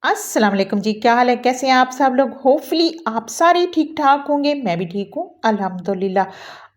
अस्सलाम वालेकुम जी, क्या हाल है? कैसे हैं आप सब लोग? होपफुली आप सारे ठीक-ठाक होंगे, मैं भी ठीक हूँ, अल्हम्दुलिल्लाह।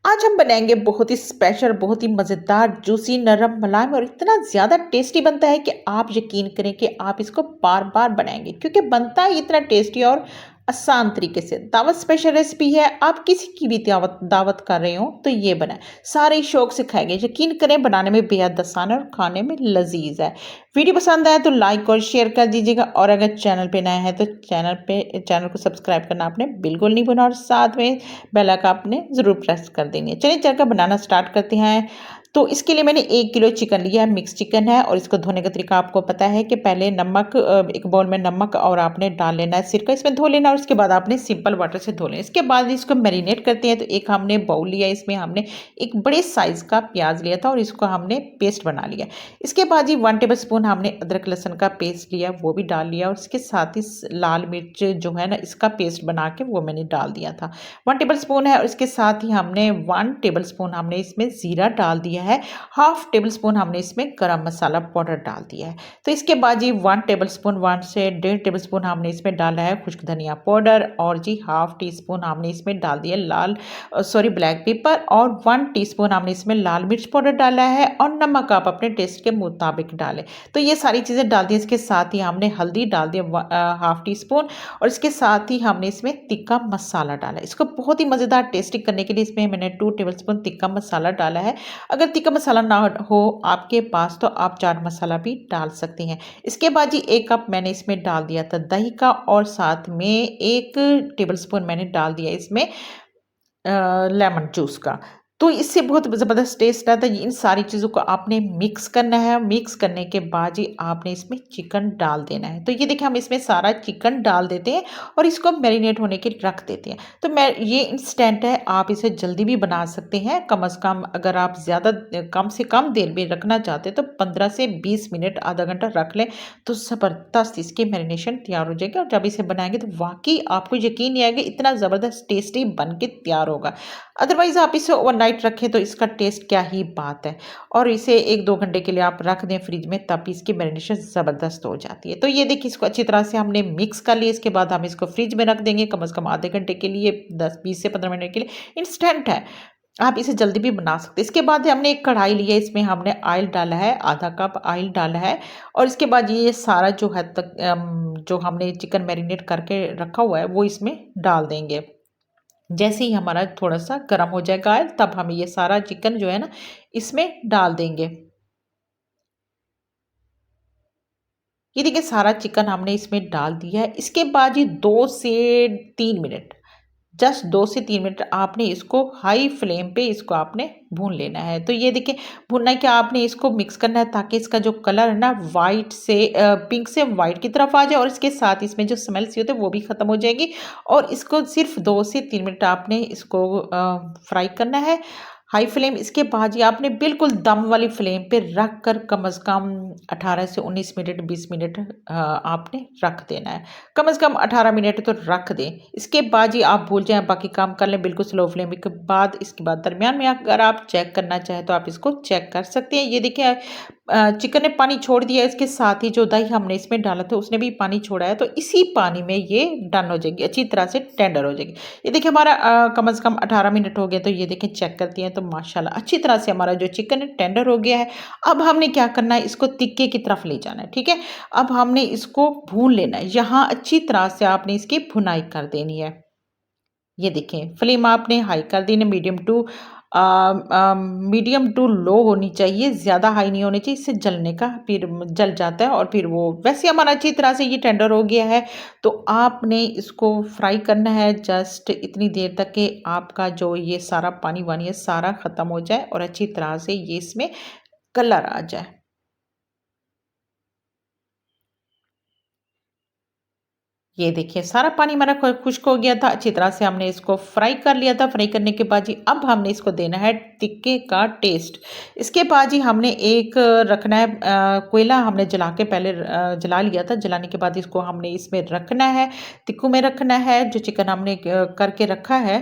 आज हम बनाएँगे बहुत ही स्पेशल, बहुत ही मज़ेदार, जूसी, नरम, मुलायम और इतना ज़्यादा टेस्टी बनता है कि आप यकीन करें कि आप इसको बार-बार बनाएँगे क्योंकि बनता ही इतना टेस्टी और आसान तरीके से। दावत स्पेशल रेसिपी है, आप किसी की भी दावत दावत कर रहे हो तो ये बनाएँ। सारे शौक से खाएँगे, यकीन करें बनाने में बेहद आसान है और खाने में लज़ीज़ है। वीडियो पसंद आए तो लाइक और शेयर कर दीजिएगा और अगर चैनल पे नए हैं तो चैनल को सब्सक्राइब करना आपने बिल्कुल नहीं भूलना और साथ में बेल आइकन आपने ज़रूर प्रेस कर देनी है। चलिए चलकर बनाना स्टार्ट करते हैं। तो इसके लिए मैंने 1 किलो चिकन लिया है, मिक्स चिकन है और इसको धोने का तरीका आपको पता है कि पहले एक बाउल में नमक और आपने डाल लेना है सिरका, इसमें धो लेना और उसके बाद आपने सिंपल वाटर से धो लेना। इसके बाद इसको मैरिनेट करते हैं तो एक हमने बाउल लिया, इसमें हमने एक बड़े साइज़ का प्याज लिया था और इसको हमने पेस्ट बना लिया। इसके बाद जी 1 टेबलस्पून हमने अदरक लहसुन का पेस्ट लिया, वो भी डाल लिया और इसके साथ ही लाल मिर्च जो है ना इसका पेस्ट बना के वो मैंने डाल दिया था। 1 टेबलस्पून है और इसके साथ ही हमने 1 टेबलस्पून हमने इसमें ज़ीरा डाल दिया है, हाफ टेबलस्पून हमने इसमें गरम मसाला पाउडर डाल दिया है। तो इसके बाद जी 1 टेबलस्पून 1 से 1.5 टेबलस्पून हमने इसमें डाला है खुश्क धनिया पाउडर और जी हाफ टी स्पून हमने इसमें डाल दिया ब्लैक पेपर और 1 टीस्पून हमने इसमें लाल मिर्च पाउडर डाला है और नमक आप अपने टेस्ट के मुताबिक डालें। तो ये सारी चीज़ें डाल दी। इसके साथ ही हमने हल्दी डाल दी हाफ टी स्पून और इसके साथ ही हमने इसमें तिक्का मसाला डाला है। इसको बहुत ही मज़ेदार टेस्टी करने के लिए इसमें मैंने 2 टेबलस्पून तिक्का मसाला डाला है। अगर तिक्का मसाला ना हो आपके पास तो आप चाट मसाला भी डाल सकते हैं। इसके बाद जी 1 कप मैंने इसमें डाल दिया था दही का और साथ में 1 टेबलस्पून मैंने डाल दिया इसमें लेमन जूस का। तो इससे बहुत ज़बरदस्त टेस्ट आता है। इन सारी चीज़ों को आपने मिक्स करना है, मिक्स करने के बाद जी आपने इसमें चिकन डाल देना है। तो ये देखिए हम इसमें सारा चिकन डाल देते हैं और इसको मैरिनेट होने के लिए रख देते हैं। तो मैं ये इंस्टेंट है, आप इसे जल्दी भी बना सकते हैं। कम से कम अगर आप ज़्यादा कम से कम देर में रखना चाहते हैं तो 15 से 20 मिनट आधा घंटा रख लें तो ज़बरदस्त इसकी मैरिनेशन तैयार हो जाएगी और जब इसे बनाएँगे तो वाक़ई आपको यकीन नहीं आएगा इतना ज़बरदस्त टेस्टी बन के तैयार होगा। अदरवाइज़ आप इसे ओवरनाइट रखें तो इसका टेस्ट क्या ही बात है और इसे 1-2 घंटे के लिए आप रख दें फ्रिज में तब इसकी मैरिनेशन ज़बरदस्त हो जाती है। तो ये देखिए इसको अच्छी तरह से हमने मिक्स कर लिया। इसके बाद हम इसको फ्रिज में रख देंगे कम से कम आधे घंटे के लिए 10-20 से 15 मिनट के लिए। इंस्टेंट है, आप इसे जल्दी भी बना सकते हैं। इसके बाद हमने एक कढ़ाई ली है, इसमें हमने ऑयल डाला है, आधा कप ऑयल डाला है और इसके बाद ये सारा जो है जो हमने चिकन मैरिनेट करके रखा हुआ है वो इसमें डाल देंगे। जैसे ही हमारा थोड़ा-सा गरम हो जाएगा ऑयल तब हम ये सारा चिकन जो है ना इसमें डाल देंगे। ये देखिए सारा चिकन हमने इसमें डाल दिया है। इसके बाद ये 2 से 3 मिनट, जस्ट 2 से 3 मिनट आपने इसको हाई फ्लेम पे इसको आपने भून लेना है। तो ये देखिए भूनना है क्या, आपने इसको मिक्स करना है ताकि इसका जो कलर है ना पिंक से वाइट की तरफ आ जाए और इसके साथ इसमें जो स्मेल सी होती है वो भी ख़त्म हो जाएगी और इसको सिर्फ़ 2 से 3 मिनट आपने इसको फ्राई करना है हाई फ्लेम। इसके बाद ये आपने बिल्कुल दम वाली फ्लेम पे रख कर कम से कम 18 से 19 मिनट 20 मिनट आपने रख देना है। कम से कम 18 मिनट तो रख दें। इसके बाद ये आप भूल जाएँ बाकी काम कर लें बिल्कुल स्लो फ्लेम के बाद। इसके बाद दरमियान में अगर आप चेक करना चाहें तो आप इसको चेक कर सकते हैं। ये देखिए चिकन ने पानी छोड़ दिया है, इसके साथ ही जो दही हमने इसमें डाला था उसने भी पानी छोड़ा है। तो इसी पानी में ये डन हो जाएगी, अच्छी तरह से टेंडर हो जाएगी। ये देखिए हमारा कम से कम 18 मिनट हो गए। तो ये देखिए चेक करती हैं तो माशाल्लाह अच्छी तरह से हमारा जो चिकन है टेंडर हो गया है। अब हमने क्या करना है, इसको तिक्के की तरफ ले जाना है, ठीक है। अब हमने इसको भून लेना है, यहाँ अच्छी तरह से आपने इसकी भुनाई कर देनी है। ये देखें फ्लेम आपने हाई कर देनी, मीडियम टू लो होनी चाहिए, ज़्यादा हाई नहीं होनी चाहिए, इससे जलने का फिर जल जाता है और फिर वो वैसे हमारा अच्छी तरह से ये टेंडर हो गया है। तो आपने इसको फ्राई करना है जस्ट इतनी देर तक कि आपका जो ये सारा पानी वानी है सारा ख़त्म हो जाए और अच्छी तरह से ये इसमें कलर आ जाए। ये देखिए सारा पानी हमारा खुश्क हो गया था, अच्छी तरह से हमने इसको फ्राई कर लिया था। फ्राई करने के बाद जी अब हमने इसको देना है टिक्के का टेस्ट। इसके बाद जी हमने एक रखना है कोयला हमने जला के पहले जला लिया था। जलाने के बाद इसको हमने इसमें रखना है, तिक्कू में रखना है जो चिकन हमने करके रखा है।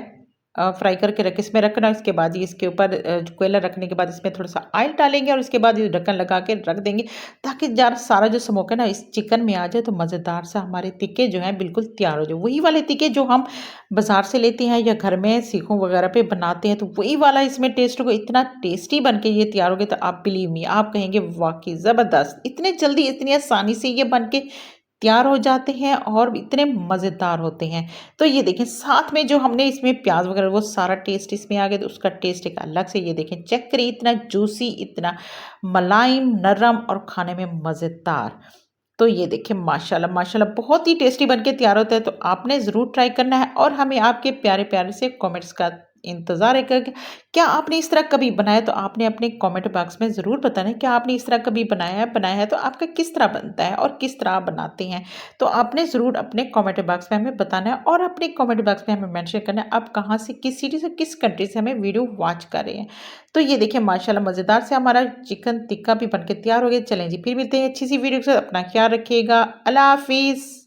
फ्राई करके इसमें रखना है। इसके बाद ये इसके ऊपर कोयला रखने के बाद इसमें थोड़ा-सा ऑयल डालेंगे और उसके बाद ये ढक्कन लगा के रख देंगे ताकि ज़रा सारा जो स्मोक है ना इस चिकन में आ जाए, तो मज़ेदार सा हमारे टिक्के जो हैं बिल्कुल तैयार हो जाए। वही वाले टिक्के जो हम बाज़ार से लेते हैं या घर में सीखों वगैरह पे बनाते हैं, तो वही वाला इसमें टेस्ट होगा। इतना टेस्टी बन के ये तैयार हो गया, तो आप बिलीव मी, आप कहेंगे वाक़ई ज़बरदस्त! इतने जल्दी, इतनी आसानी से ये बन के तैयार हो जाते हैं और इतने मज़ेदार होते हैं। तो ये देखें, साथ में जो हमने इसमें प्याज़ वगैरह वो सारा टेस्ट इसमें आ गया, तो उसका टेस्ट एक अलग से, ये देखें चेक करिए, इतना जूसी, इतना मुलायम, नरम और खाने में मज़ेदार। तो ये देखिए माशाल्लाह माशाल्लाह बहुत ही टेस्टी बन के तैयार होता है, तो आपने ज़रूर ट्राई करना है और हमें आपके प्यारे-प्यारे से कमेंट्स का इंतज़ार है। क्या आपने इस तरह कभी बनाया, तो आपने अपने कमेंट बॉक्स में ज़रूर बताना है। क्या आपने इस तरह कभी बनाया है तो आपका किस तरह बनता है और किस तरह आप बनाते हैं? तो आपने ज़रूर अपने कमेंट बॉक्स में हमें बताना है और अपने कमेंट बॉक्स में हमें मेंशन करना है आप कहाँ से, किस सिटी से, किस कंट्री से हमें वीडियो वॉच कर रहे हैं। तो ये देखिए माशाल्लाह मज़ेदार से हमारा चिकन टिक्का भी बनके तैयार हो गया। चलें जी, फिर मिलते हैं अच्छी सी वीडियो के साथ। अपना ख्याल रखिएगा। अल्लाह हाफ़िज़।